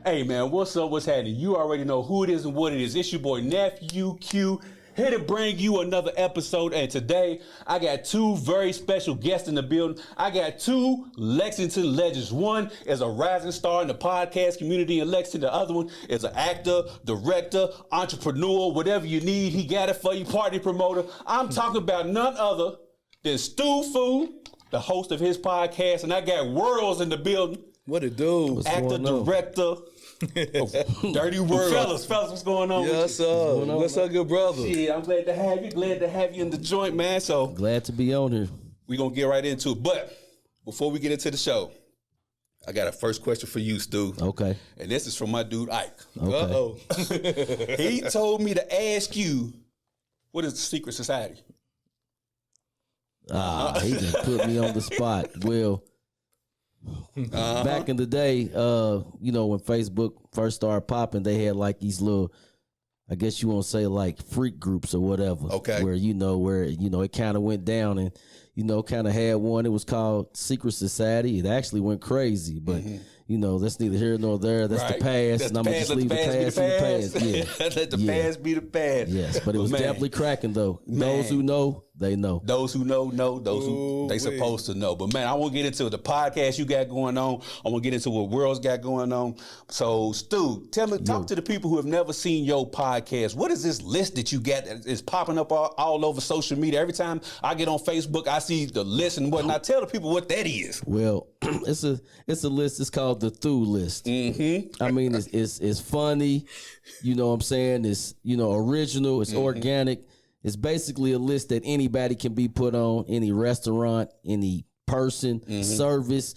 Hey man, what's up? What's happening? You already know who it is and what it is. It's your boy Nephew Q, here to bring you another episode. And today I got two very special guests in the building. I got two Lexington legends. One is a rising star in the podcast community in Lexington. The other one is an actor, director, entrepreneur, whatever you need. He got it for you, party promoter. I'm talking about none other than Stu Fu, the host of his podcast. And I got Wurlz in the building. What it do? Actor, director. Dirty Wurlz. Fellas, what's going on? Yes, sir. What's up, good brother? Yeah, I'm glad to have you. Glad to have you in the joint, man. So glad to be on here. We're gonna get right into it. But before we get into the show, I got a first question for you, Stu. Okay. And this is from my dude Ike. Okay. Uh-oh. He told me to ask you, what is the secret society? He just put me on the spot. Well, back in the day, when Facebook first started popping, they had like these little, I guess you want to say like freak groups or whatever. Okay. Where it kind of went down and, kind of had one. It was called Secret Society. It actually went crazy, but that's neither here nor there. That's right. The past. That's and I'm going to just leave the past in the past. Yeah. Let the past be the past. Yes, but it was definitely cracking though. Those who know, they know. Those who know. Those who they supposed to know. But man, I want to get into the podcast you got going on. I want to get into what Wurlz got going on. So Stu, talk to the people who have never seen your podcast. What is this list that you got that is popping up all over social media? Every time I get on Facebook, I see the list and whatnot. Tell the people what that is. Well, it's a list. It's called the Through List. Mm-hmm. I mean, it's funny. You know what I'm saying? It's original. It's organic. It's basically a list that anybody can be put on. Any restaurant, any person, service,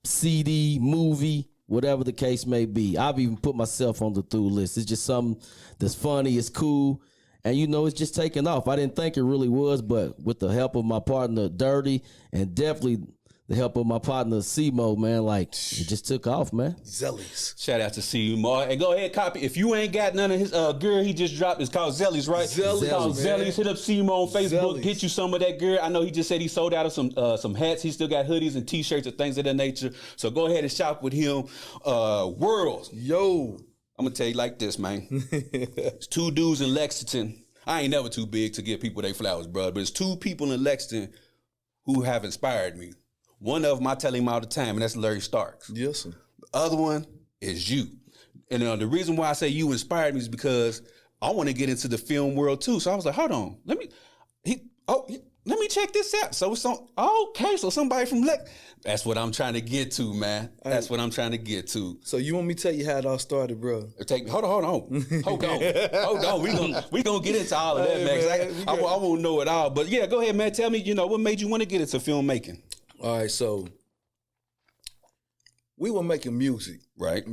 CD, movie, whatever the case may be. I've even put myself on the Through List. It's just something that's funny. It's cool. And it's just taking off. I didn't think it really was, but with the help of my partner Dirty and definitely the help of my partner C-Mo, man, it just took off, man. Zellies. Shout out to C-Mo. And go ahead, copy. If you ain't got none of his gear he just dropped, it's called Zellies, right? Zellies, it's called Zellies. Hit up C-Mo on Facebook. Zellies. Get you some of that gear. I know he just said he sold out of some hats. He still got hoodies and t-shirts and things of that nature. So go ahead and shop with him. Wurlz. Yo. I'm going to tell you like this, man. It's two dudes in Lexington. I ain't never too big to give people their flowers, brother, but it's two people in Lexington who have inspired me. One of them, I tell him all the time, and that's Larry Starks. Yes, sir. The other one is you. And the reason why I say you inspired me is because I want to get into the film world too. So I was like, hold on, let me check this out. So so somebody from Lex. That's what I'm trying to get to, man. That's what I'm trying to get to. So you want me to tell you how it all started, bro? Hold on. We gonna get into all of that, man. I won't know it all, but yeah, go ahead, man. Tell me, what made you want to get into filmmaking? All right, so we were making music, right,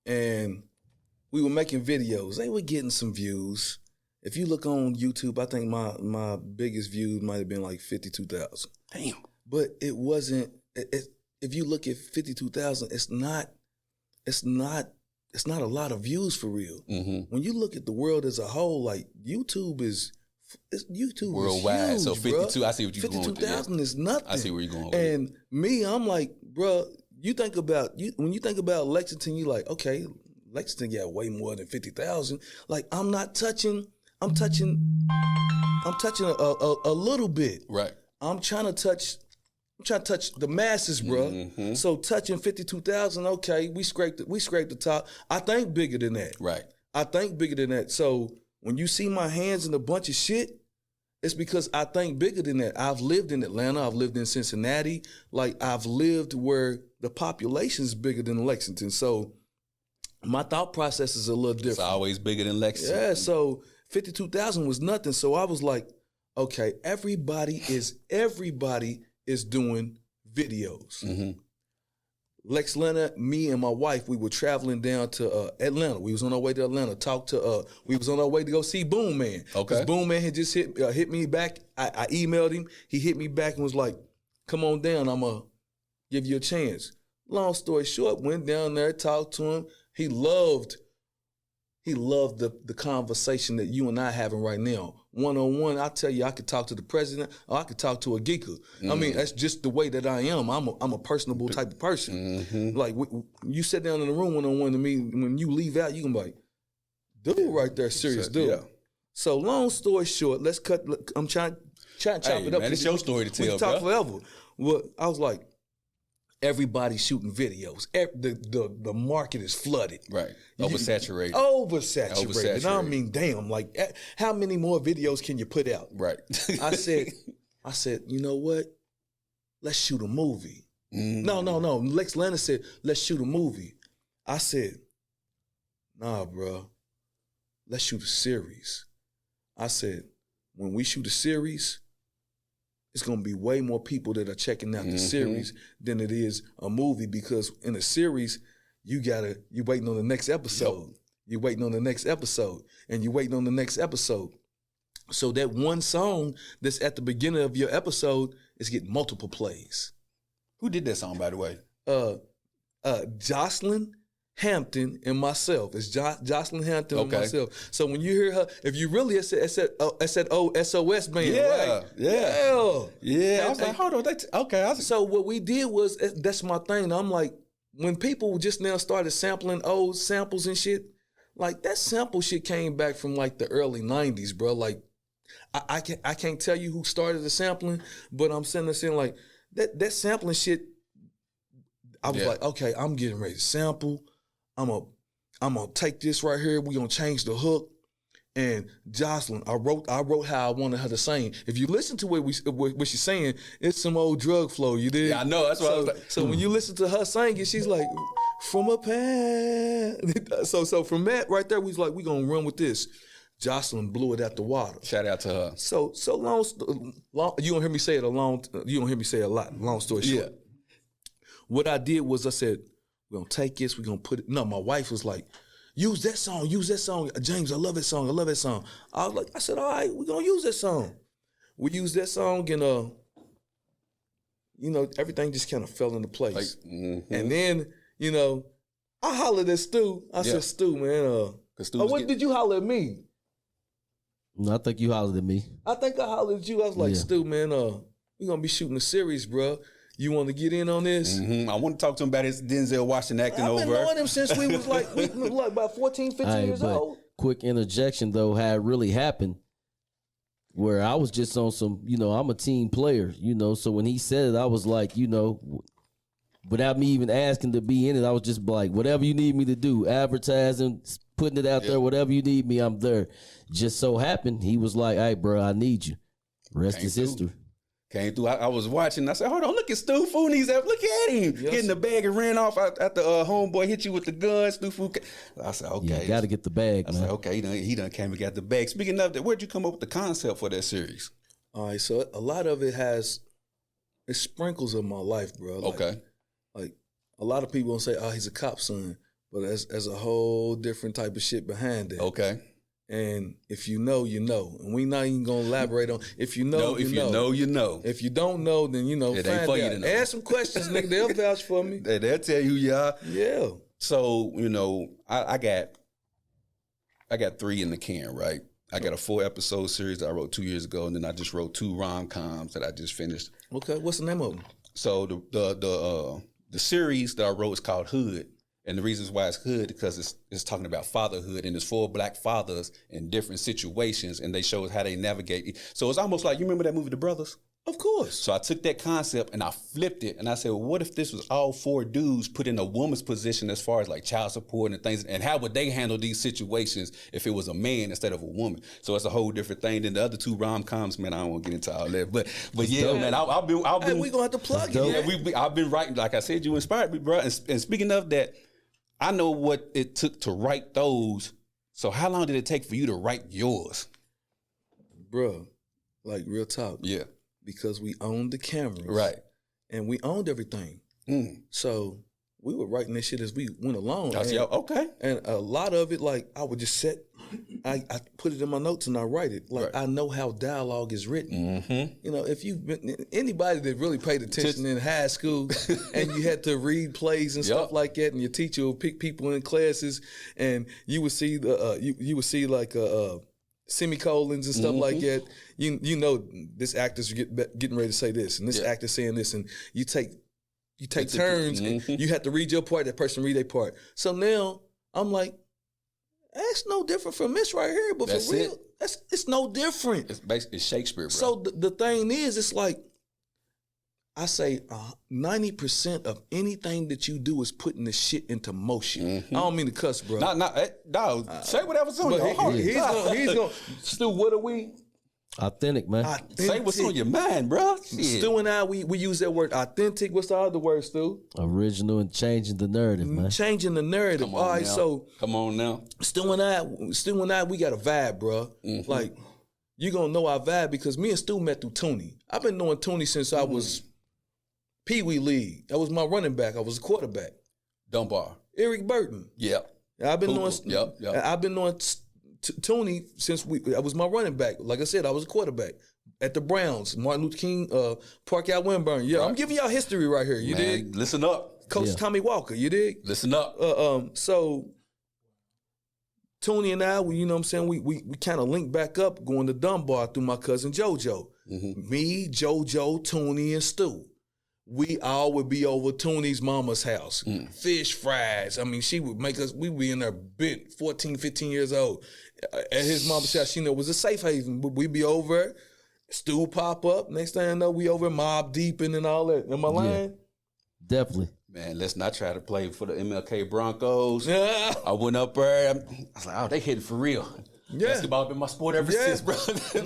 and we were making videos. They were getting some views. If you look on YouTube, I think my biggest view might have been like 52,000. Damn. But it wasn't. If you look at 52,000, it's not a lot of views for real. Mm-hmm. When you look at the world as a whole, like YouTube is worldwide. Huge, so 52. Bro. I see what you're going with. 52,000 is nothing. I see where you're going with. And me, I'm like, bro. When you think about Lexington, you like, okay, Lexington got way more than 50,000. Like I'm touching a little bit. Right. I'm trying to touch the masses, bro. Mm-hmm. So touching 52,000, okay, we scraped the top. I think bigger than that. Right. I think bigger than that. So when you see my hands in a bunch of shit, it's because I think bigger than that. I've lived in Atlanta. I've lived in Cincinnati. Like I've lived where the population is bigger than Lexington. So my thought process is a little different. It's always bigger than Lexington. Yeah. So 52,000 was nothing. So I was like, okay, everybody is doing videos. Mm-hmm. Lex Leonard, me and my wife, we were traveling down to Atlanta. We was on our way to Atlanta. We was on our way to go see Boom Man. Okay. Boom Man had just hit me back. I emailed him. He hit me back and was like, "Come on down. I'm gonna give you a chance." Long story short, went down there, talked to him. He loved the conversation that you and I having right now. one-on-one, I tell you, I could talk to the president or I could talk to a geeker. I mean, that's just the way that I am. I'm a personable type of person. Like, you sit down in the room one-on-one to me, when you leave out, you can be like, dude right there, serious dude. Yeah. So long story short, let's cut. I'm trying to chop it up. Man, it's your story to tell, we can talk forever. Well, I was like, everybody's shooting videos. The market is flooded. Right. Oversaturated. Oversaturated. I mean, damn, like, how many more videos can you put out? Right. I said, you know what? Let's shoot a movie. No. Lex Lana said, let's shoot a movie. I said, nah, bro. Let's shoot a series. I said, when we shoot a series, it's going to be way more people that are checking out the series than it is a movie, because in a series, you waiting on the next episode. Yep. You're waiting on the next episode, and you're waiting on the next episode. So that one song that's at the beginning of your episode is getting multiple plays. Who did that song, by the way? Jocelyn Hampton and myself. It's Jocelyn Hampton and myself. So when you hear her, if you really, it's that SOS band, right? Yeah. I was like, hold on. So what we did was, that's my thing. I'm like, when people just now started sampling old samples and shit, like, that sample shit came back from like the early 90s, bro. Like, I can't tell you who started the sampling, but I'm saying like that sampling shit. I was like, okay, I'm getting ready to sample. I'm gonna take this right here. We're gonna change the hook. And Jocelyn, I wrote how I wanted her to sing. If you listen to what she's saying, it's some old drug flow. You did? Yeah, I know. That's what I was like. So when you listen to her singing, she's like, from a past. So from that right there, we was like, we gonna run with this. Jocelyn blew it out the water. Shout out to her. So long. You don't hear me say it you don't hear me say it a lot. Long story short. Yeah. What I did was I said, we're going to take this, we're going to put it. No, my wife was like, use that song. James, I love that song. I said, all right, we're going to use that song. We used that song, and, everything just kind of fell into place. And then, I hollered at Stu. I said, Stu, man, what did you holler at me? No, I think you hollered at me. I think I hollered at you. I was like, Stu, man, we're going to be shooting a series, bro. You want to get in on this? I want to talk to him about his Denzel Washington acting over. I've been knowing him since we was like about 14, 15 years old. Quick interjection, though, how it really happened, where I was just on some, I'm a team player, so when he said it, I was like, without me even asking to be in it, I was just like, whatever you need me to do, advertising, putting it out there, whatever you need me, I'm there. Just so happened, he was like, hey, bro, I need you. Rest is history. Came through. I was watching. I said, hold on, look at Stu Fooney's up. Look at him. Getting the bag and ran off after homeboy hit you with the gun. Stu Fooney. I said, okay. Yeah, got to get the bag, man. I said, okay, he done came and got the bag. Speaking of that, where'd you come up with the concept for that series? All right, so a lot of it sprinkles of my life, bro. Like a lot of people don't say, oh, he's a cop son, but there's a whole different type of shit behind it. Okay. And if you know, you know. And we not even gonna elaborate on if you know, you know. You know. If you don't know, then it ain't for you to know. Ask some questions, nigga. They'll vouch for me. They'll tell you who you are. Yeah. So, I got 3 in the can, right? I got a 4-episode series that I wrote 2 years ago, and then I just wrote 2 rom-coms that I just finished. Okay, what's the name of them? So the series that I wrote is called Hood. And the reasons why it's hood, because it's talking about fatherhood, and there's 4 black fathers in different situations, and they show us how they navigate. So it's almost like, you remember that movie, The Brothers? Of course. So I took that concept and I flipped it, and I said, well, what if this was all 4 dudes put in a woman's position as far as like child support and things, and how would they handle these situations if it was a man instead of a woman? So it's a whole different thing than the other 2 rom-coms, man. I don't want to get into all that, but yeah, dope. Man, I've been. Hey, we gonna have to plug it. Yeah, I've been writing. Like I said, you inspired me, bro. And speaking of that, I know what it took to write those. So how long did it take for you to write yours? Bro, like real talk. Yeah. Because we owned the cameras. Right. And we owned everything. So we were writing this shit as we went along. Okay. And a lot of it, like, I would just sit, I put it in my notes and I write it. Like, I know how dialogue is written. If you've been, anybody that really paid attention in high school and you had to read plays and stuff like that, and your teacher would pick people in classes, and you would see semicolons and stuff like that. You know this actor's getting ready to say this, and this actor's saying this, and you take turns. You have to read your part. That person read their part. So now I'm like, that's no different from this right here. But That's for real, it. it's no different. It's basically Shakespeare, bro. So the thing is, it's like I say, 90% of anything that you do is putting the shit into motion. I don't mean to cuss, bro. No, say whatever's on your heart. He's gonna. Stu, what are we? Authentic, man. Say what's on your mind, bro. Stu and I, we use that word authentic. What's the other word, Stu? Original and changing the narrative, man. Changing the narrative. Come on All right, now. so Come on now. Stu and I, we got a vibe, bro. Like you gonna know our vibe because me and Stu met through Tooney. I've been knowing Tooney since I was Pee Wee League. That was my running back. I was a quarterback. Dunbar. Eric Burton. Yeah. I've been Hooper. knowing. Yep. I've been knowing Tooney since I was my running back. Like I said, I was a quarterback at the Browns. Martin Luther King Park out Winburn. Yeah, I'm giving y'all history right here. You dig? Listen up. Coach Tommy Walker. You dig? Listen up. So Tony and I, you know what I'm saying, we kind of linked back up going to Dunbar through my cousin JoJo. Me, JoJo, Tony, and Stu. We all would be over Tony's mama's house. Fish fries. I mean, she would make us, we'd be in there bent, 14, 15 years old. At his mama's house, she know it was a safe haven. But we'd be over, Stu pop up. Next thing I know, we over Mob Deep and all that. Am I lying? Definitely. Man, let's not try to play for the MLK Broncos. Yeah. I went up there. I was like, oh, they hitting for real. Yeah. Basketball been my sport ever since, bro.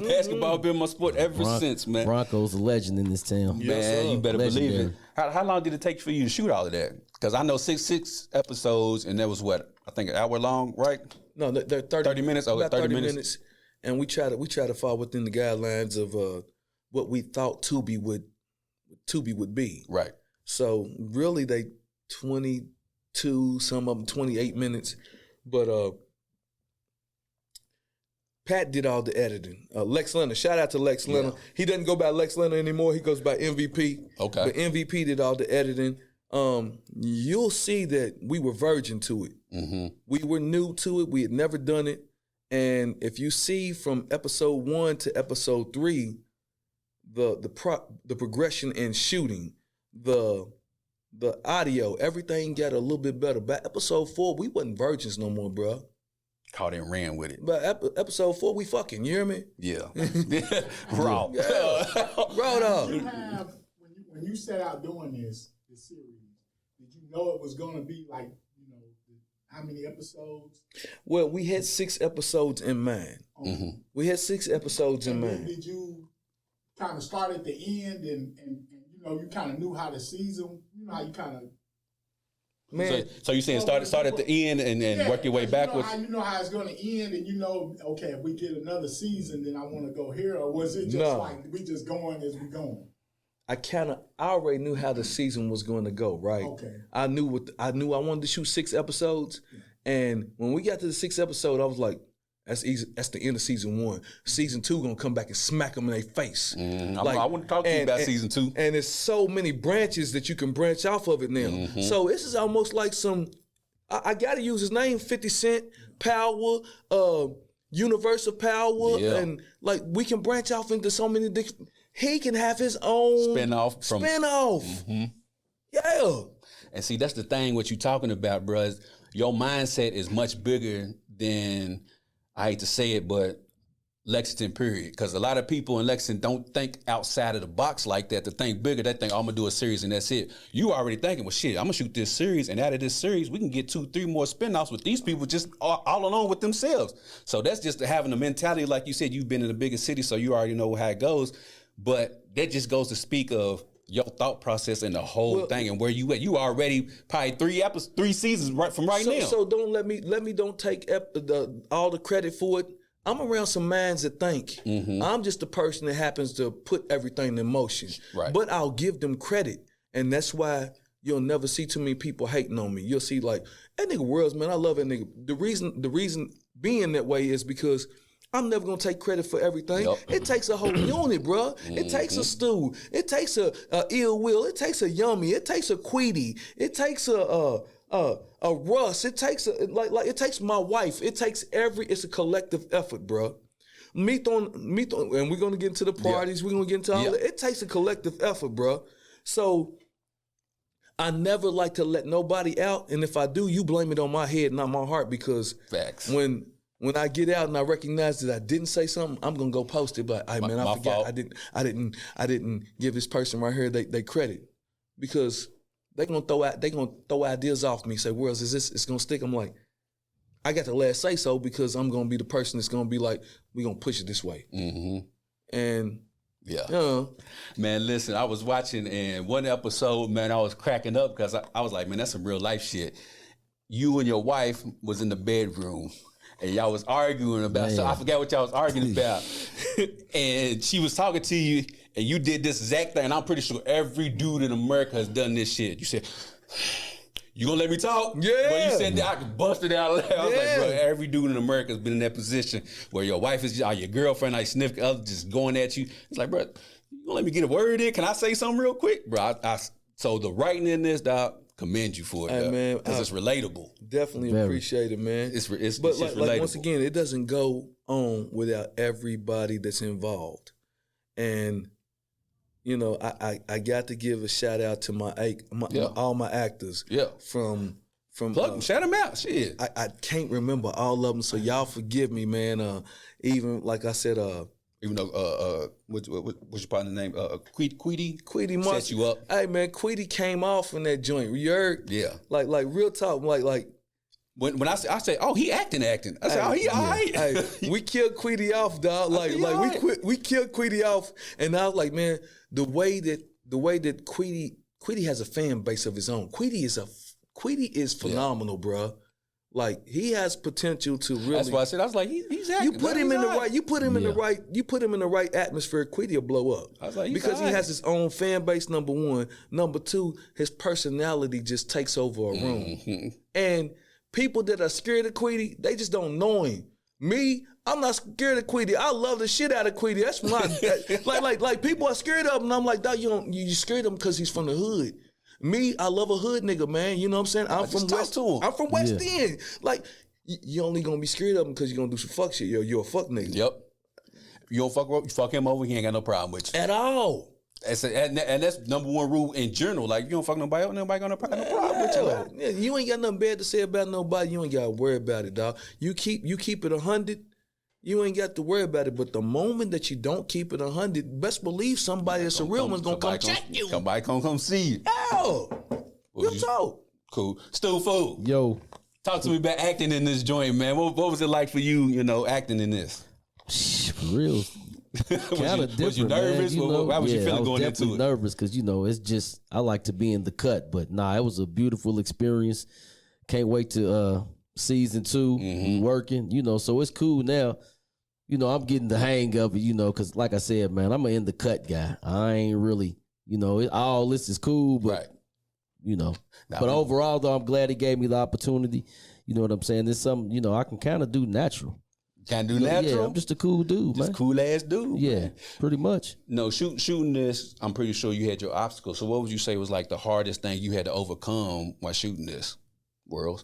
Basketball been my sport ever since, man. Broncos a legend in this town. Man, you better believe Legendary. it. How long did it take for you to shoot all of that? Because I know six episodes, and that was what, I think an hour long, right? No, they're 30 minutes? Oh, about 30 minutes. And we try to fall within the guidelines of what we thought Tubi would be. Right. So really they 22, some of them 28 minutes. But Pat did all the editing. Lex Leonard, shout out to Lex Leonard. He doesn't go by Lex Leonard anymore. He goes by MVP. Okay. But MVP did all the editing. You'll see that we were virgin to it. We were new to it. We had never done it. And if you see from episode 1 to episode 3, the progression in shooting, the audio, everything got a little bit better. By episode 4, we wasn't virgins no more, bro. Caught and ran with it. By episode 4, we fucking, you hear me? Yeah. Raw. Raw dog. Did you have, when you set out doing this series, did you know it was going to be like, you know, how many episodes? Well, we had 6 episodes in mind. We had 6 episodes in mind. Did you kind of start at the end and you know, you kind of knew how the season, you know how you kind of... Man, So you saying start at the end and work your way backwards? You know how it's going to end, and you know, okay, if we get another season, then I want to go here, or was it just like we just going as we going? I already knew how the season was going to go, right? Okay. I knew I wanted to shoot 6 episodes, and when we got to the 6th episode, I was like, that's easy. That's the end of season 1. Season 2 gonna come back and smack them in their face. I want to talk to you about season 2. And there's so many branches that you can branch off of it now. So this is almost like some. I got to use his name, 50 Cent, Power, Universal Power, and like we can branch off into so many. He can have his own Spin-off. Yeah. And see, that's the thing. What you talking about, bruh? Your mindset is much bigger than, I hate to say it, but Lexington, period. Because a lot of people in Lexington don't think outside of the box like that. To think bigger, they think, oh, I'm going to do a series and that's it. You already thinking, well, shit, I'm going to shoot this series, and out of this series, we can get 2, 3 more spinoffs with these people just all alone with themselves. So that's just having a mentality, like you said, you've been in a bigger city, so you already know how it goes. But that just goes to speak of your thought process and the whole thing and where you at. You already probably 3 seasons right now. So don't let me don't take all the credit for it. I'm around some minds that think. I'm just the person that happens to put everything in motion. Right. But I'll give them credit, and that's why you'll never see too many people hating on me. You'll see like that nigga Wurlz, man. I love that nigga. The reason being that way is because I'm never gonna take credit for everything. Yep. It takes a whole unit, bro. It takes a Stew. It takes a Ill Will. It takes a Yummy. It takes a Queedy. It takes a Russ. It takes it takes my wife. It's a collective effort, bro. and we're gonna get into the parties. We're gonna get into all that. It takes a collective effort, bro. So I never like to let nobody out, and if I do, you blame it on my head, not my heart, because Facts. when I get out and I recognize that I didn't say something, I'm gonna go post it. But I forgot. fault. I didn't give this person right here they credit, because they gonna throw ideas off me. Say, Wurlz, is this? It's gonna stick. I'm like, I got the last say so, because I'm gonna be the person that's gonna be like, we gonna push it this way. And man, listen, I was watching, and one episode, man, I was cracking up because I was like, man, that's some real life shit. You and your wife was in the bedroom, and y'all was arguing about, so I forgot what y'all was arguing about. And she was talking to you, and you did this exact thing, and I'm pretty sure every dude in America has done this shit. You said, you gonna let me talk? Yeah. But you said that, I could bust it out loud. I was like, bro, every dude in America has been in that position where your wife is, or your girlfriend, like significant other, just going at you. It's like, bro, you gonna let me get a word in? Can I say something real quick? Bro, so the writing in this, dog, commend you for it, hey, man, because it's relatable. Definitely appreciate it, man. It's but just like relatable. once again, it doesn't go on without everybody that's involved. And you know, I got to give a shout out to all my actors. Yeah. From Plug them, shout them out. Shit. I can't remember all of them, so y'all forgive me, man. Even like I said, even though what's your partner's name? Queedy Monster set you up. Hey man, Queedy came off in that joint. You heard? Yeah. Like real talk. Like when I say, oh, he acting. I say, oh, he all right. Hey, we killed Queedy off, dog. We killed Queedy off, and I was like, man, the way that Queedy has a fan base of his own. Queedy is phenomenal, bro. Like, he has potential to really. That's why I said, I was like, he's acting. You put him in the right. You put him in the right atmosphere. Queedy will blow up. I was like, because he has his own fan base. Number one. Number two, his personality just takes over a room. And people that are scared of Queedy, they just don't know him. Me, I'm not scared of Queedy. I love the shit out of Queedy. That's my like people are scared of him, and I'm like, dog, you scared of him because he's from the hood. Me, I love a hood nigga, man. You know what I'm saying? I'm from West End. Like, you only gonna be scared of him because you're gonna do some fuck shit. You're a fuck nigga. Yep. You don't fuck him over, he ain't got no problem with you. At all. And that's number one rule in general. Like, you don't fuck nobody else, nobody got no problem with you. Like. Yeah, you ain't got nothing bad to say about nobody. You ain't got to worry about it, dog. You keep it 100. You ain't got to worry about it. But the moment that you don't keep it 100, best believe somebody that's a real one's gonna come check you. Somebody come see you. Oh, real talk. Cool. Stu Food. Yo. Talk to me about acting in this joint, man. What was it like for you, acting in this? For real. Kind of different. Was you nervous? Man, How was you feeling going into it? I was definitely nervous because, it's just, I like to be in the cut. But nah, it was a beautiful experience. Can't wait to season 2. We working, so it's cool now. I'm getting the hang of it, because like I said, man, I'm an in the cut guy. I ain't really, all this is cool, but, But overall, though, I'm glad he gave me the opportunity. You know what I'm saying? There's something, I can kind of do natural. Can't do natural? Yeah, I'm just a cool dude, man. Just cool ass dude. Yeah, man. pretty much. No, shooting this, I'm pretty sure you had your obstacles. So what would you say was like the hardest thing you had to overcome while shooting this, Wurlz?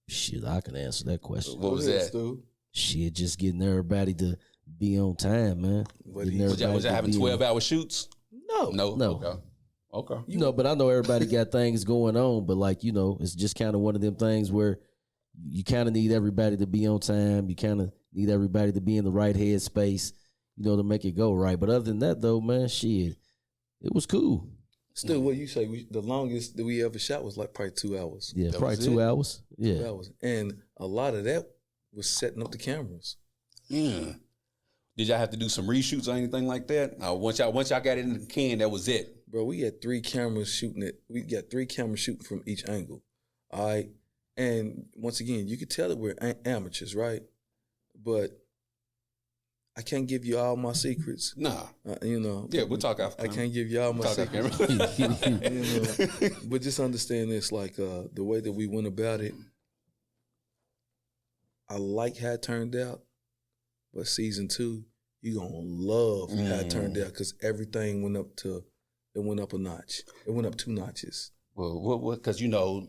Shit, I can answer that question. What was that? Stu? Shit, just getting everybody to be on time, man. Was that having 12-hour shoots? No. Okay. But I know everybody got things going on, but it's just kind of one of them things where you kind of need everybody to be on time. You kind of need everybody to be in the right headspace, to make it go right. But other than that, though, man, shit, it was cool. Still, what you say? The longest that we ever shot was like probably 2 hours. Yeah, probably 2 hours. Yeah. 2 hours. And a lot of that was setting up the cameras. Yeah. Did y'all have to do some reshoots or anything like that? Once y'all got it in the can, that was it. Bro, we had 3 cameras shooting it. We got 3 cameras shooting from each angle. All right. And once again, you could tell that we're amateurs, right? But I can't give you all my secrets. Nah. Yeah, we'll talk after. I can't give you all my secrets. But just understand this, like the way that we went about it, I like how it turned out. But season 2, you're going to love how it turned out because everything went up a notch. It went up 2 notches. Well, because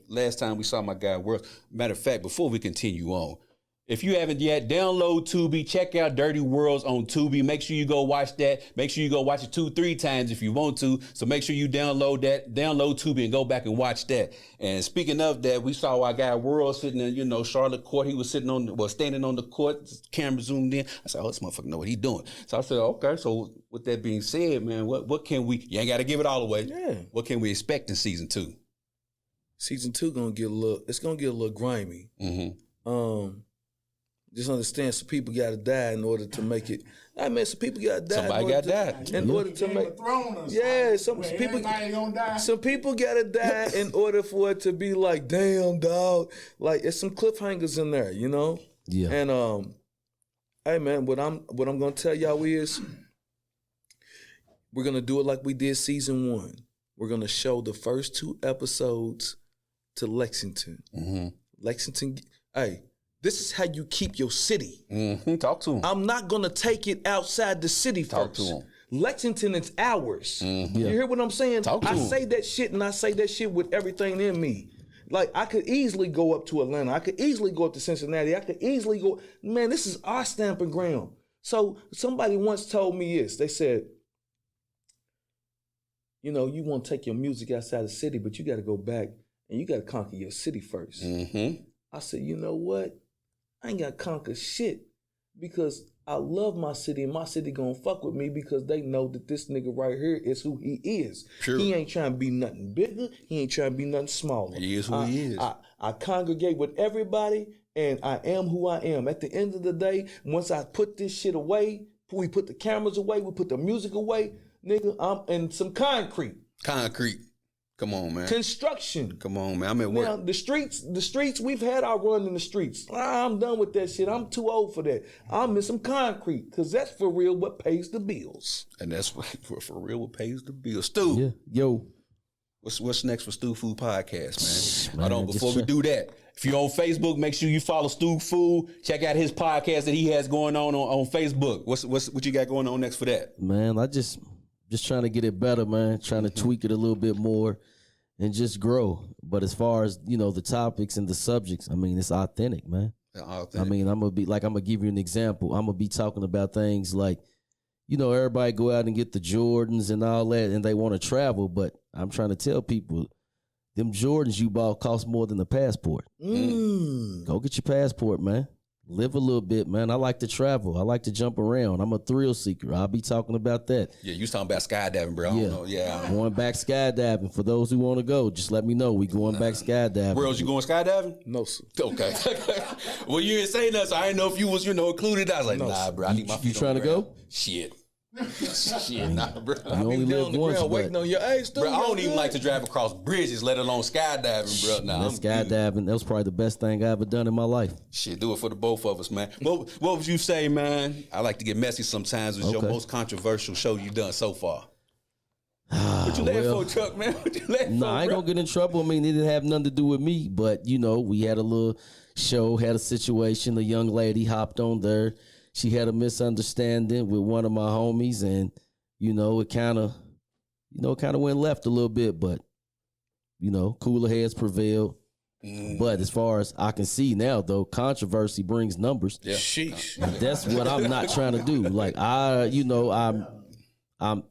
last time we saw my guy Wurlz. Matter of fact, before we continue on, If you haven't yet, download Tubi. Check out Dirty Wurlz on Tubi. Make sure you go watch that. Make sure you go watch it 2-3 times if you want to. So make sure you download that. Download Tubi and go back and watch that. And speaking of that, we saw our guy Wurlz sitting in, Charlotte court. He was standing on the court. Camera zoomed in. I said, oh, this motherfucker know what he's doing. So I said, okay. So with that being said, man, what can we? You ain't got to give it all away. Yeah. What can we expect in season 2? Season 2 gonna get a little grimy. Mm-hmm. Just understand, some people got to die in order to make it. I mean, some people got to die. Somebody got to die. In order to make. Yeah, some people. Gonna die. Some people got to die in order for it to be like, damn, dog. Like, it's some cliffhangers in there, you know. Yeah. And hey man, what I'm gonna tell y'all is, we're gonna do it like we did season 1. We're gonna show the first 2 episodes to Lexington. Mm-hmm. Lexington, hey. This is how you keep your city. Mm-hmm. Talk to him. I'm not going to take it outside the city Talk first. to him. Lexington is ours. Mm-hmm. You hear what I'm saying? Talk to I him. say that shit, and I say that shit with everything in me. Like, I could easily go up to Atlanta. I could easily go up to Cincinnati. I could easily go. Man, this is our stamping ground. So somebody once told me this. They said, you want to take your music outside the city, but you got to go back and you got to conquer your city first. Mm-hmm. I said, you know what? I ain't got to conquer shit because I love my city and my city gonna fuck with me because they know that this nigga right here is who he is. Sure. He ain't trying to be nothing bigger. He ain't trying to be nothing smaller. He is who he is. I congregate with everybody and I am who I am. At the end of the day, once I put this shit away, we put the cameras away, we put the music away, nigga, I'm in some concrete. Concrete. Come on, man. Construction. Come on, man. I'm at work. Now, the streets, we've had our run in the streets. I'm done with that shit. I'm too old for that. I'm in some concrete, because that's for real what pays the bills. And that's what, for real what pays the bill. Stu, Yeah. Yo. what's next for Stu Food Podcast, man? Man, Hold on, just before we do that, if you're on Facebook, make sure you follow Stu Food. Check out his podcast that he has going on Facebook. What you got going on next for that? Man, I just trying to get it better, man. Trying to tweak it a little bit more and just grow. But as far as, the topics and the subjects, I mean, it's authentic, man. I mean, I'm going to give you an example. I'm going to be talking about things like, everybody go out and get the Jordans and all that, and they want to travel. But I'm trying to tell people, them Jordans you bought cost more than the passport. Go get your passport, man. Live a little bit, man. I like to travel. I like to jump around. I'm a thrill seeker. I'll be talking about that. Yeah, you was talking about skydiving, bro. I don't know. Yeah. Going back skydiving. For those who want to go, just let me know. We going back skydiving. Wurlz, you going skydiving? No, sir. Okay. Well, you didn't say nothing, so I didn't know if you was, included. I was like, nah, bro. I need my feet You trying to go? Shit. Shit, nah, bro. You only live once, waiting on your age, Bro, I don't even like to drive across bridges, let alone skydiving, bro. Nah, That skydiving, that was probably the best thing I ever done in my life. Shit, do it for the both of us, man. What would you say, man? I like to get messy sometimes. What's your Okay. most controversial show you done so far? What you laughing for, Chuck, man? What you laughing for, I ain't bro? gonna get in trouble. I mean, it didn't have nothing to do with me, but we had a little show, had a situation. A young lady hopped on there. She had a misunderstanding with one of my homies, and it kind of went left a little bit, but cooler heads prevailed. But as far as I can see now, though, controversy brings numbers. Yeah. Sheesh. That's what I'm not trying to do. Like I'm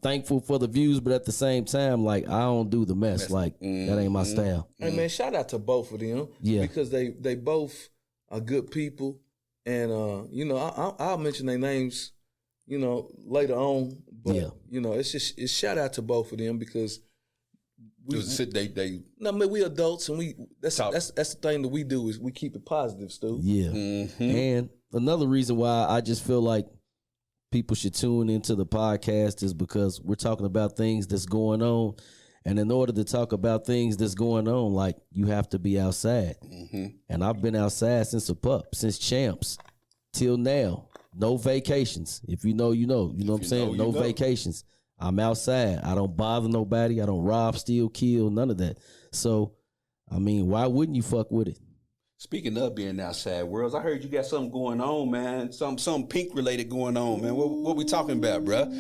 thankful for the views, but at the same time, like I don't do the mess. Like that ain't my style. Hey man, shout out to both of them. Yeah. Because they both are good people. And I'll mention their names, later on. But Yeah. It's shout out to both of them because we adults and that's the thing that we do is we keep it positive, Stu. Yeah. And another reason why I just feel like people should tune into the podcast is because we're talking about things that's going on. And in order to talk about things that's going on, like you have to be outside. And I've been outside since a pup, since champs till now. No vacations. If you know, you know. You know what I'm saying? No vacations. I'm outside. I don't bother nobody. I don't rob, steal, kill, none of that. So, I mean, why wouldn't you fuck with it? Speaking of being outside, Wurlz, I heard you got something going on, man. Something pink related going on, man. What we talking about, bro?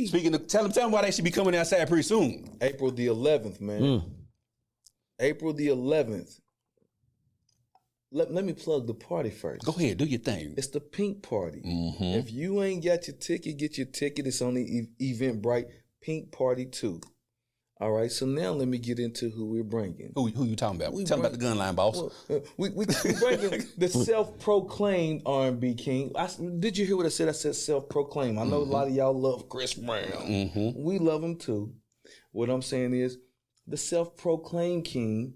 Speaking of, tell them why they should be coming outside pretty soon. April the 11th, man. April the 11th. let me plug the party first. Go ahead, do your thing. It's the Pink Party. Mm-hmm. If you ain't got your ticket, get your ticket. It's on the Eventbrite Pink Party 2. All right, so now let me get into who we're bringing. Who you talking about? Tell me about the gun line, boss. We bringing the self-proclaimed R&B king. Did you hear what I said? I said self-proclaimed. I know a lot of y'all love Chris Brown. Mm-hmm. We love him too. What I'm saying is the self-proclaimed king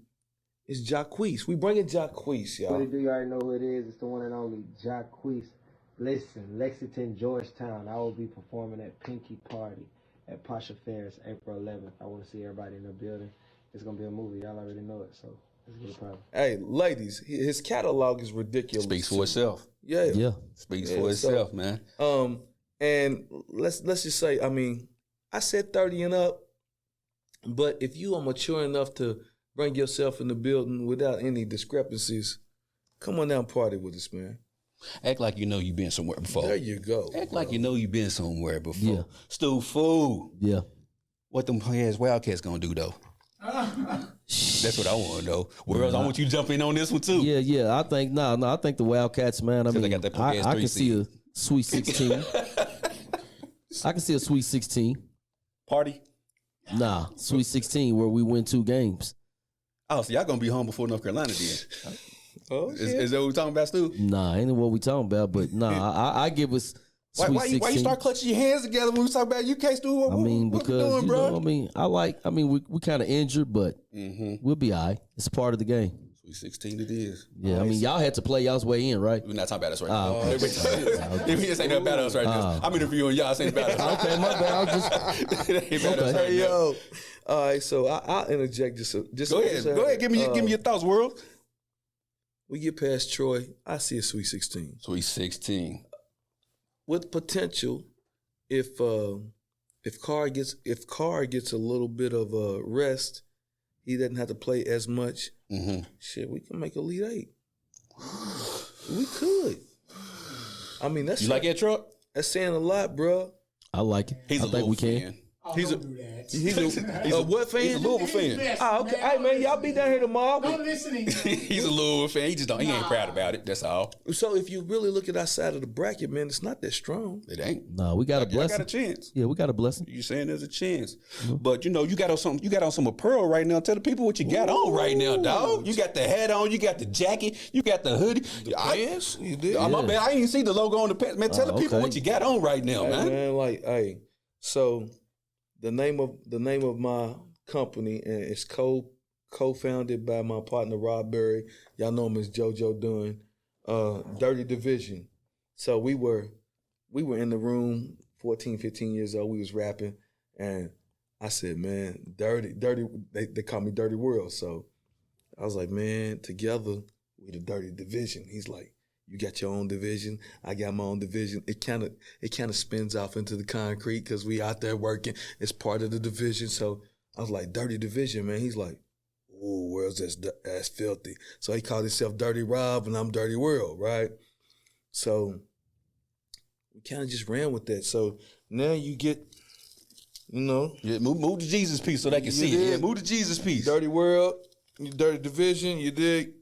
is Jacquees. We bringing Jacquees, y'all. What it do, you already know who it is. It's the one and only Jacquees. Listen, Lexington, Georgetown. I will be performing at Pinky Party at Pasha Fairs, April 11th. I want to see everybody in the building. It's going to be a movie. Y'all already know it, so let's get it poppin'. Hey, ladies, his catalog is ridiculous. Speaks for itself. Yeah. Speaks for itself, man. And let's just say, I mean, I said 30 and up, but if you are mature enough to bring yourself in the building without any discrepancies, come on down and party with us, man. Act like you know you've been somewhere before. There you go. Act like you know you've been somewhere before. Yeah. Stu Fool. Yeah. What them ass Wildcats gonna do though? That's what I want to know. Wurlz, I want you to jump in on this one too. Yeah. I think I think the Wildcats, man. I mean, they got that punk-ass I 3 can see a seed. Sweet 16. I can see a Sweet 16. Party. Nah, Sweet 16 where we win 2 games. Oh, so y'all gonna be home before North Carolina then? Oh, Is that what we talking about, Stu? Nah, ain't what we talking about, but nah, I give us Sweet Why 16. you start clutching your hands together when we talk about UK, Stu? What I mean, what because we doing, you bro? know, we kind of injured, but we'll be all right. It's part of the game. Sweet 16 it is. Yeah, I mean, y'all had to play y'all's way in, right? We're not talking about us right Oh, now. okay. We just ain't nothing about us right now. I'm interviewing y'all. This ain't about us. Okay, my bad. I was just It ain't about us right Hey, now. yo. All right, so I'll interject just Go ahead. Give me your thoughts, Wurlz. We get past Troy, I see a Sweet 16. Sweet 16. With potential, if Carr gets a little bit of rest, he doesn't have to play as much. Shit, we can make Elite 8. We could. I mean, that's You like that truck? That's saying a lot, bro. I like it. He's I a think we Louisville can. fan. Oh, He's don't a- do that. He's a what fan? He's a Louisville fan. Best, Ah, okay. Hey, man, y'all be down here tomorrow. I'm listening. He's a Louisville fan. He just don't. He ain't proud about it. That's all. So if you really look at our side of the bracket, man, it's not that strong. It ain't. No, we got a Y'all got a blessing. chance. Yeah, we got a blessing. You saying there's a chance, but you know you got on some apparel right now. Tell the people what you got on right now, dog. You got the hat on, you got the jacket, you got the hoodie. Pants? You did? My bad. I ain't see the logo on the pants. Man, tell the people okay. what you got on right now, Hey, man. man, like, hey, so the name of my company, and it's co-founded by my partner Rob Berry. Y'all know him as JoJo Dunn. Dirty Division. So we were in the room, 14, 15 years old. We was rapping, and I said, man, dirty. They call me Dirty Wurlz. So I was like, man, together we the Dirty Division. He's like, you got your own division. I got my own division. It kind of spins off into the concrete because we out there working. It's part of the division. So I was like, Dirty Division, man. He's like, ooh, Wurlz, that's filthy. So he called himself Dirty Rob, and I'm Dirty Wurlz, right? So we kind of just ran with that. So now you get, you know, Yeah, move the Jesus piece so they can see it. did. Yeah, move the Jesus piece. Dirty Wurlz, you Dirty Division, you dig?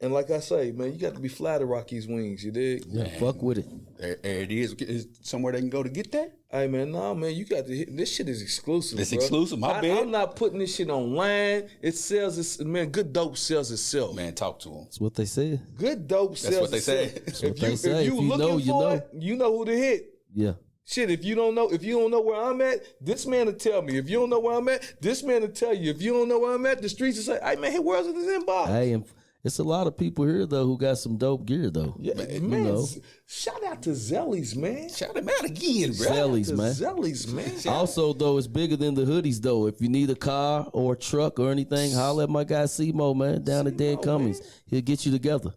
And like I say, man, you got to be fly to rock these wings, you dig? Yeah, fuck with it. There it is. Is somewhere they can go to get that? Hey, man, no, man, you got to hit. This shit is exclusive, It's bro. exclusive, my bad. I'm not putting this shit online. It sells, man, good dope sells itself. Man, talk to them. That's what they said. Good dope sells what they say. itself. That's what they say. If you If you looking know, you for know. it, you know who to hit. Yeah. Shit, if you don't know where I'm at, this man will tell me. If you don't know where I'm at, this man will tell you. If you don't know where I'm at, the streets will say, hey, man, hit Wurlz in his inbox. Hey, and it's a lot of people here though who got some dope gear though. Yeah, you man, know. shout out to Zellies, man. Shout them out again, bro. Zellies, To man. Zellies, man. Also, though, it's bigger than the hoodies, though. If you need a car or a truck or anything, holler at my guy Simo, man, down at Dan Cummings. He'll get you together.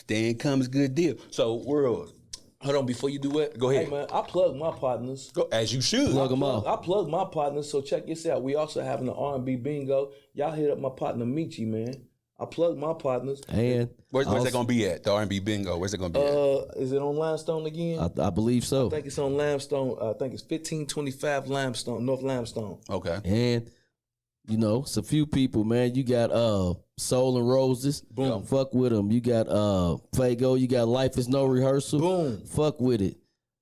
Dan comes good deal. So Wurlz, Hold on, before you do it, Go ahead. Hey, man, I plug my partners. go as you should. Plug them off. I plug my partners, so check this out. We also having the R&B bingo. Y'all hit up my partner Michi, man. I plug my partners. And Where's also- that gonna be at? The R&B bingo. Where's it gonna be at? Is it on Limestone again? I believe so. I think it's on Limestone. I think it's 1525 Limestone, North Limestone. Okay. And You know, it's a few people, man. You got Soul and Roses. Boom. Fuck with them. You got Fago. You got Life is No Rehearsal. Boom. Fuck with it.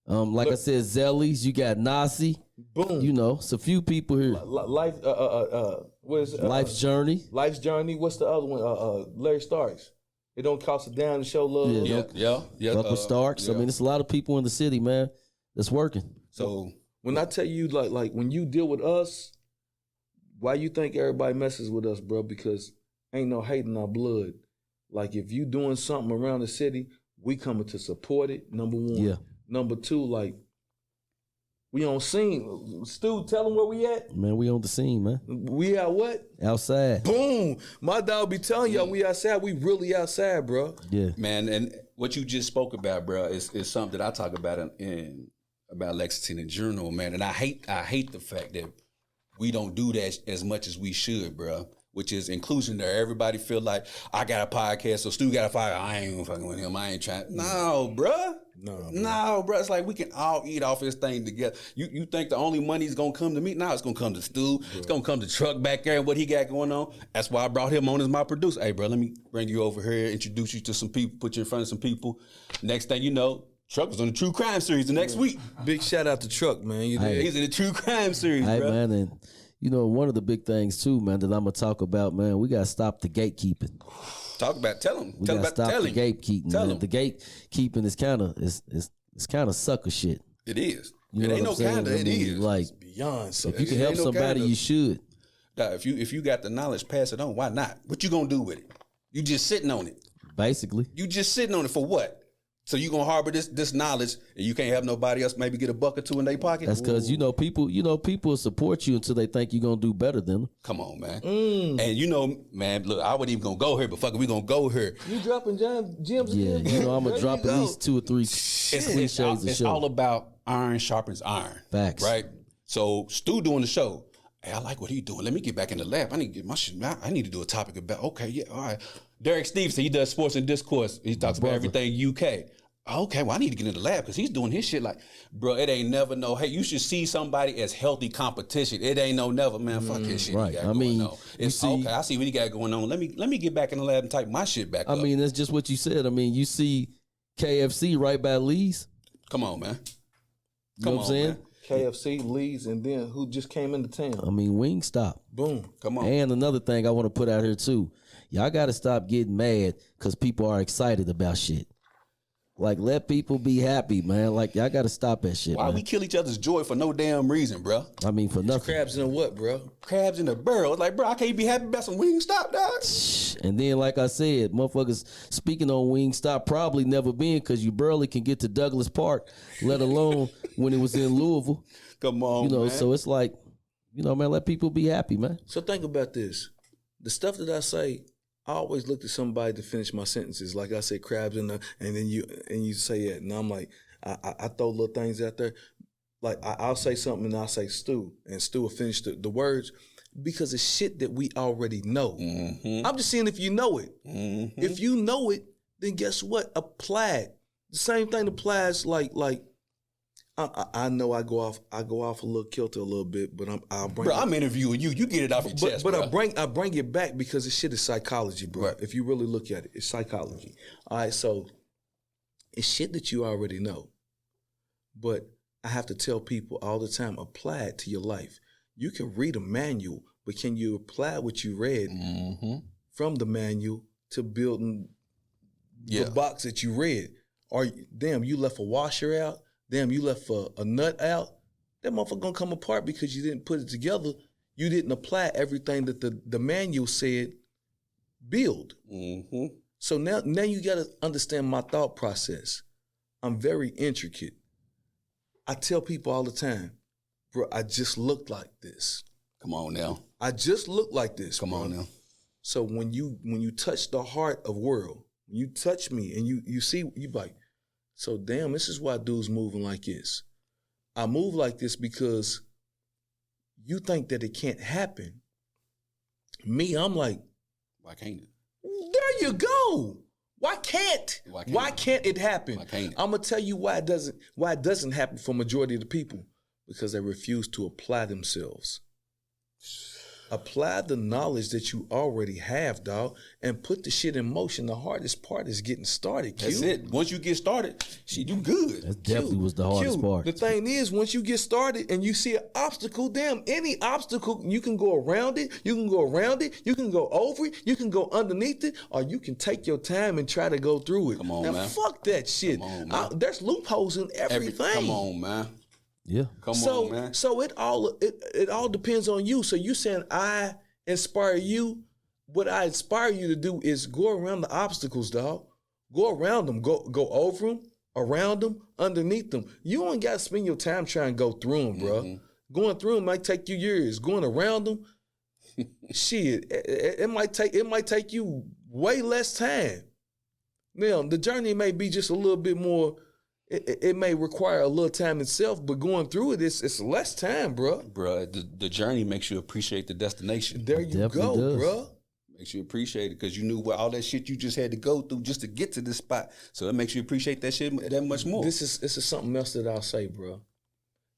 Like I said, Zellies. You got Nasi. Boom. You know, it's a few people here. Life, what is it? Life's Journey. Life's Journey. What's the other one? Larry Starks. It don't cost a damn to show love. Yeah. Fuck with Starks. I mean, it's a lot of people in the city, man, that's working. So when I tell you, like when you deal with us, why you think everybody messes with us, bro? Because ain't no hate in our blood. Like if you doing something around the city, we coming to support it. Number one. Yeah. Number two, like we on scene. Stu, tell them where we at. Man, we on the scene, man. We out what? Outside. Boom. My dog be telling y'all we outside. We really outside, bro. Yeah. man, and what you just spoke about, bro, is something that I talk about about Lexington and Journal, man. And I hate the fact that we don't do that as much as we should, bro. Which is inclusion there. Everybody feel like I got a podcast, so Stu got a podcast. I ain't fucking with him. I ain't trying. No, bro. No, bro. It's like we can all eat off this thing together. You think the only money is gonna come to me? No, it's gonna come to Stu. It's gonna come to Truck back there and what he got going on. That's why I brought him on as my producer. Hey, bro, let me bring you over here, introduce you to some people, put you in front of some people. Next thing you know, Truck was on the True Crime series the next week. Big shout out to Truck, man. You Hey. did. He's in the True Crime series, Hey, bro. man, and you know, one of the big things too, man, that I'm gonna talk about, man, we gotta stop the gatekeeping. Tell him. We Tell him gotta about stop tell the him. gatekeeping. Tell Man. him. The gatekeeping is kind of sucker shit. It is. You It know ain't no what I'm saying? kinda. I It mean, is. Like, Beyond so. if you can It help ain't no somebody, kinda. you should. If you got the knowledge, pass it on. Why not? What you gonna do with it? You just sitting on it. Basically, You just sitting on it for what? So you gonna harbor this knowledge and you can't have nobody else maybe get a buck or two in their pocket? that's because people will support you until they think you're gonna do better than them. Come on, man. And man, look, I wasn't even gonna go here, but fuck it, we gonna go here. You dropping gems Yeah, again? you know, I'm gonna There drop you at go. least 2 or 3 cliches a It's show. all about iron sharpens iron. Facts. Right? So Stu doing the show. Hey, I like what he doing. Let me get back in the lab. I need to get my shit. I need to do a topic about, okay, yeah, all right. Derek Stevenson, he does sports and discourse. He talks about everything UK. Okay, well, I need to get in the lab because he's doing his shit like, bro, it ain't never no, hey, you should see somebody as healthy competition. It ain't no never, man, fuck his shit right. he got I going mean, on. you It's see- okay, I see what he got going on. Let me get back in the lab and type my shit back I up. mean, that's just what you said. I mean, you see KFC right by Lee's. Come on, man. You know what I'm saying? man. KFC, Lee's, and then who just came into town? I mean, Wingstop. Boom. Come on. And another thing I want to put out here too, y'all got to stop getting mad because people are excited about shit. Like, let people be happy, man. Like, y'all got to stop that shit, Why man. we kill each other's joy for no damn reason, bro? I mean, for nothing. Crabs in what, bro? Crabs in a barrel. It's like, bro, I can't be happy about some Wingstop, dog. And then, like I said, motherfuckers speaking on Wingstop probably never been because you barely can get to Douglas Park, let alone when it was in Louisville. Come on, You know, man. so it's like, you know, man, let people be happy, man. So think about this. The stuff that I say, I always look to somebody to finish my sentences. Like I say, crabs in the, and then you say it, and I'm like, I throw little things out there. Like I'll say something and I'll say Stu, and Stu will finish the words because it's shit that we already know. Mm-hmm. I'm just seeing if you know it. If you know it, then guess what? Apply it. The same thing applies. Like I know I go off a little kilter a little bit, but I'll bring. Bro, it. I'm interviewing you. You get it off your chest, But bro. I bring it back because this shit is psychology, bro. Right. If you really look at it, it's psychology. All right, so it's shit that you already know. But I have to tell people all the time, apply it to your life. You can read a manual, but can you apply what you read from the manual to building Yeah. the box that you read? Or damn, you left a washer out. Damn, you left a nut out. That motherfucker gonna come apart because you didn't put it together. You didn't apply everything that the manual said build. Mm-hmm. So now you gotta understand my thought process. I'm very intricate. I tell people all the time, bro, I just look like this. Come on now. I just look like this. Come bro. on now. So when you touch the heart of world, when you touch me and you see, you like, so damn, this is why dudes moving like this. I move like this because you think that it can't happen. Me, I'm like, Why can't it? there you go. Why can't? Why can't it happen? Why can't it? I'm gonna tell you why it doesn't happen for majority of the people. Because they refuse to apply themselves. Apply the knowledge that you already have, dog, and put the shit in motion. The hardest part is getting started, Q. That's it. Once you get started, shit, you good. That definitely was the hardest part. The thing is, once you get started and you see an obstacle, damn, any obstacle, you can go around it, you can go around it, you can go over it, you can go underneath it, or you can take your time and try to go through it. Come on, now, man. fuck that shit. Come on, man. There's loopholes in everything. Come on, man. Yeah. Come on, man. So it all depends on you. So you saying I inspire you? What I inspire you to do is go around the obstacles, dog. Go around them. Go over them, around them, underneath them. You ain't got to spend your time trying to go through them, bro. Going through them might take you years. Going around them, shit, it might take you way less time. Now the journey may be just a little bit more. It may require a little time itself, but going through it, it's less time, bro. Bro, the journey makes you appreciate the destination. There you Definitely go, does. bro. Makes you appreciate it because you knew what all that shit you just had to go through just to get to this spot. So it makes you appreciate that shit that much more. This is something else that I'll say, bro.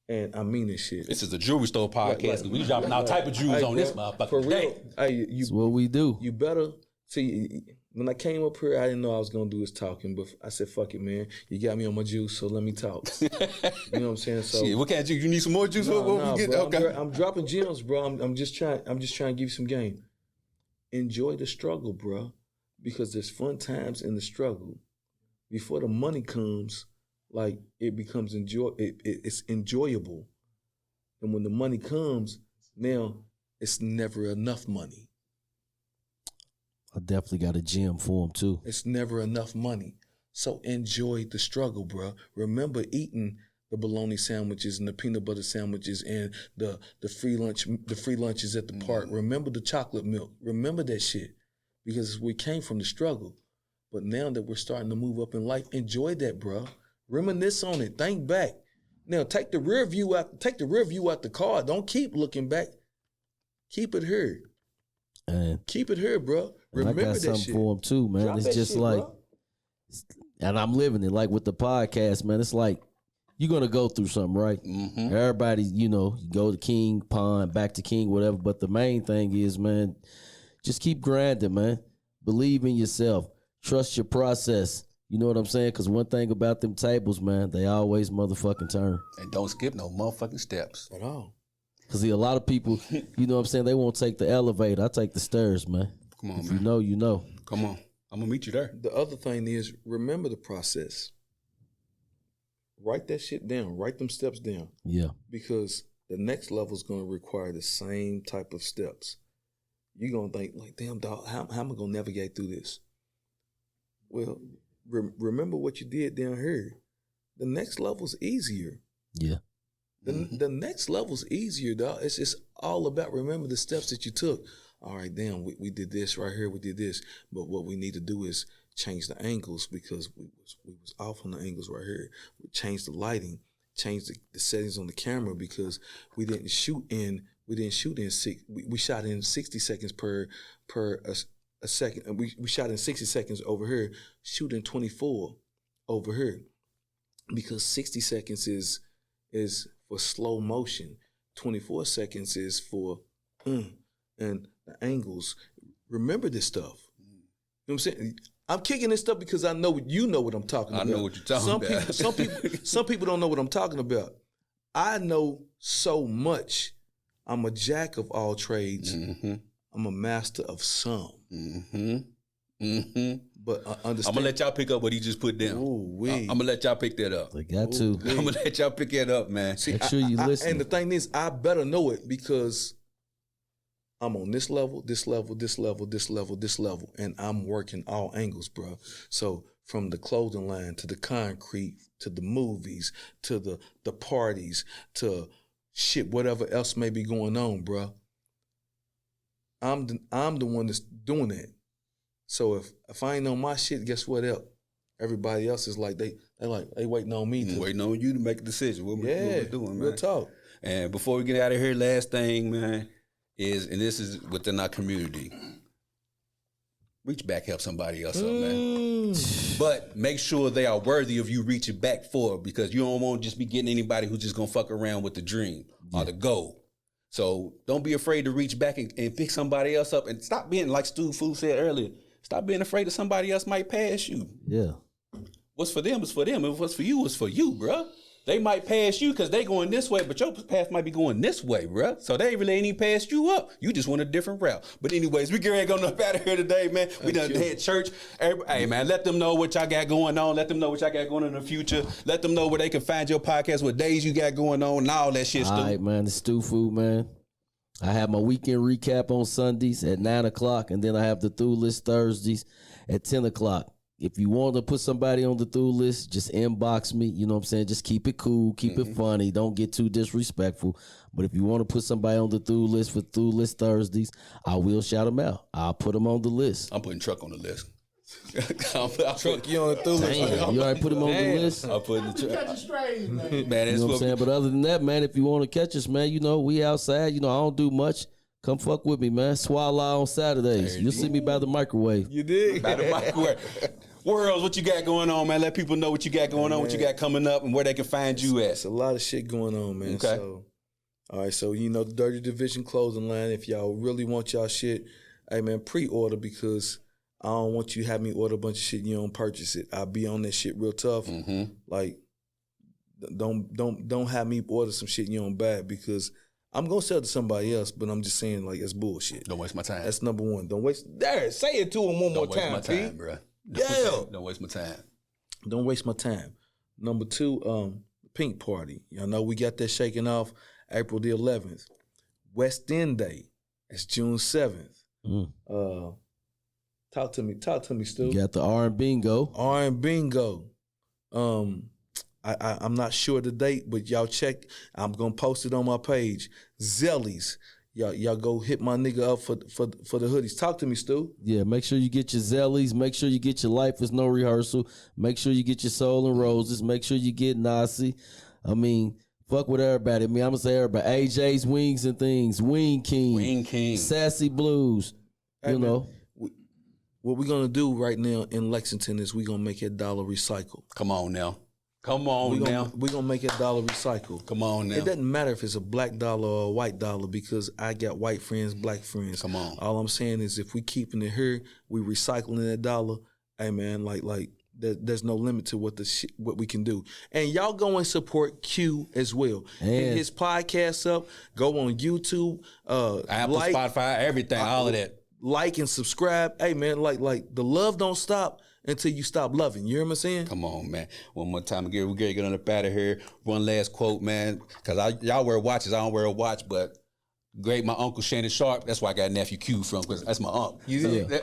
And I mean this shit. This is a jewelry store podcast. We dropping all type of jewels on this motherfucker. For real. Hey, That's what we do. you better see. When I came up here, I didn't know I was gonna do this talking, but I said, "Fuck it, man. You got me on my juice, so let me talk." You know what I'm saying? So, Shit, what kind of juice? You need some more juice? Nah, What we get? bro, Okay. I'm dropping gems, bro. I'm just trying to give you some game. Enjoy the struggle, bro, because there's fun times in the struggle. Before the money comes, like it becomes it's enjoyable, and when the money comes, now it's never enough money. I definitely got a gym for him too. It's never enough money. So enjoy the struggle, bro. Remember eating the bologna sandwiches and the peanut butter sandwiches and the free lunches at the park. Remember the chocolate milk. Remember that shit. Because we came from the struggle. But now that we're starting to move up in life, enjoy that, bro. Reminisce on it. Think back. Now take the rear view out the car. Don't keep looking back. Keep it here. And Keep it here, bro. And I Remember got that something shit. for him too, man. Drop It's that just shit, like, bro. and I'm living it. Like with the podcast, man. It's like you're gonna go through something, right? Mm-hmm. Everybody, you go to King, Pond, back to King, whatever. But the main thing is, man, just keep grinding, man. Believe in yourself. Trust your process. You know what I'm saying? Because one thing about them tables, man, they always motherfucking turn. And don't skip no motherfucking steps. At all. Because a lot of people, you know what I'm saying, they won't take the elevator. I take the stairs, man. Come on, If man. you know, you know. Come on. I'm gonna meet you there. The other thing is, remember the process. Write that shit down. Write them steps down. Yeah. Because the next level is going to require the same type of steps. You're going to think, like, damn, dog, how am I going to navigate through this? Well, remember what you did down here. The next level's easier. Yeah. The next level's easier, dog. It's just all about remember the steps that you took. All right, damn, we did this right here, we did this. But what we need to do is change the angles because we was off on the angles right here. We changed the lighting, changed the settings on the camera because we shot in 60 seconds per a second. And we shot in 60 seconds over here, shooting 24 over here. Because 60 seconds is for slow motion. 24 seconds is for and the angles. Remember this stuff. You know what I'm saying? I'm kicking this stuff because I know you know what I'm talking about. I know what you're talking about. Some people don't know what I'm talking about. I know so much. I'm a jack of all trades. Mm-hmm. I'm a master of some. Mm-hmm. Mm-hmm. But understand. I'm gonna let y'all pick up what he just put down. I'm gonna let y'all pick that up. They got to. I'm gonna let y'all pick that up, man. See, Make sure you listen. And the thing is, I better know it because I'm on this level, this level, this level, this level, this level, and I'm working all angles, bro. So from the clothing line to the concrete to the movies to the parties to shit, whatever else may be going on, bro. I'm the one that's doing that. So if I ain't on my shit, guess what else? Everybody else is like they waiting on me to Waiting on you to make a decision. What we're doing, man. real talk. And before we get out of here, last thing, man, is, and this is within our community, reach back, help somebody else up, man. But make sure they are worthy of you reaching back for, because you don't want to just be getting anybody who's just gonna fuck around with the dream or the goal. So don't be afraid to reach back and pick somebody else up, and stop being like Stu Fu said earlier. Stop being afraid that somebody else might pass you. Yeah. What's for them is for them. And what's for you is for you, bro. They might pass you because they going this way, but your path might be going this way, bro. So they really ain't even passed you up. You just went a different route. But anyways, we get ready to go up out of here today, man. We done had church. Hey, man, let them know what y'all got going on. Let them know what y'all got going on in the future. Let them know where they can find your podcast, what days you got going on, and all that shit, Stu. All right, man. The Stu Food, man. I have my weekend recap on Sundays at 9 o'clock, and then I have the through list Thursdays at 10 o'clock. If you want to put somebody on the through list, just inbox me. You know what I'm saying? Just keep it cool, keep it funny. Don't get too disrespectful. But if you want to put somebody on the through list for through list Thursdays, I will shout them out. I'll put them on the list. I'm putting Truck on the list. Truck, you on the through list. Damn, you already put them on the list? I'm putting the Catch a strays, man. Man, You that's know what I'm what saying? But other than that, man, if you want to catch us, man, you know, we outside. You know, I don't do much. Come fuck with me, man. Swallow on Saturdays. You'll see me by the microwave. You dig? by the microwave. Wurlz, what you got going on, man? Let people know what you got going on, what you got coming up, and where they can find you at. It's a lot of shit going on, man. Okay. So, all right, so you know the Dirty Division clothing line. If y'all really want y'all shit, hey man, pre-order, because I don't want you to have me order a bunch of shit and you don't purchase it. I'll be on that shit real tough. Like, don't have me order some shit and you don't buy it, because I'm gonna sell it to somebody else, but I'm just saying, like, it's bullshit. Don't waste my time. That's number one. Don't waste. There, say it to him one more Don't waste time, my time, P. bro. Yeah. Don't waste my time. Don't waste my time. Number two, Pink Party. Y'all know we got that shaking off April the 11th. West End Day. It's June 7th. Talk to me, Stu. You got the R and Bingo. R&B Bingo. I'm not sure the date, but y'all check. I'm gonna post it on my page. Zellies. Y'all go hit my nigga up for the hoodies. Talk to me, Stu. Yeah, make sure you get your Zellies. Make sure you get your Life is No Rehearsal. Make sure you get your Soul and Roses. Make sure you get Nasi. I mean, fuck with everybody. I mean, I'm gonna say everybody. AJ's Wings and Things. Wing King. Wing King. Sassy Blues. Hey, You man, know. what we're gonna do right now in Lexington is we're gonna make that dollar recycle. Come on now. Come on now. We're gonna make that dollar recycle. Come on now. It doesn't matter if it's a black dollar or a white dollar, because I got white friends, black friends. Come on. All I'm saying is, if we keeping it here, we recycling that dollar. Hey man, like there's no limit to what we can do. And y'all go and support Q as well. Hit his podcast up. Go on YouTube. Apple, Spotify, everything, all of that. Like and subscribe. Hey man, like the love don't stop until you stop loving. You hear what I'm saying? Come on, man. One more time, we gotta get on up out of here. One last quote, man. Because y'all wear watches, I don't wear a watch, but great, my Uncle Shannon Sharp, that's where I got nephew Q from, because that's my uncle.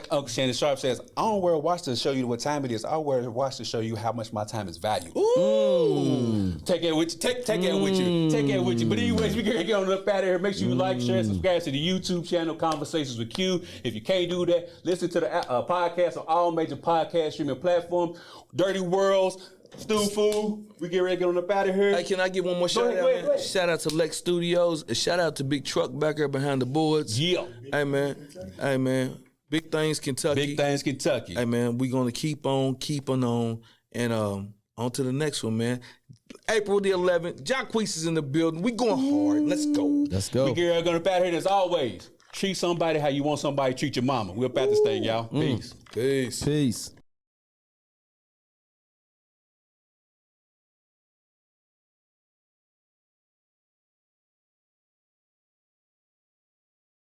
Uncle Shannon Sharp says, I don't wear a watch to show you what time it is. I wear a watch to show you how much my time is valued. Ooh. Take it with you. Take that with you. Take that with you. But anyways, we gotta get on up out of here. Make sure you like, share, subscribe to the YouTube channel, Conversations with Q. If you can't do that, listen to the podcast on all major podcast streaming platforms. Dirty Wurlz, Stu Fu. We get ready to get on up out of here. Hey, can I give one more shout out? Go ahead. Shout out to Lex Studios. A shout out to Big Truck back there behind the boards. Yeah. Hey man. Big Things Kentucky. Big Things Kentucky. Hey man, we gonna keep on, and on to the next one, man. April the 11th. Jacquees is in the building. We going hard. Let's go. Let's go. We get ready to go up out of here. As always, treat somebody how you want somebody to treat your mama. We're about this thing, y'all. Peace. Peace. Peace.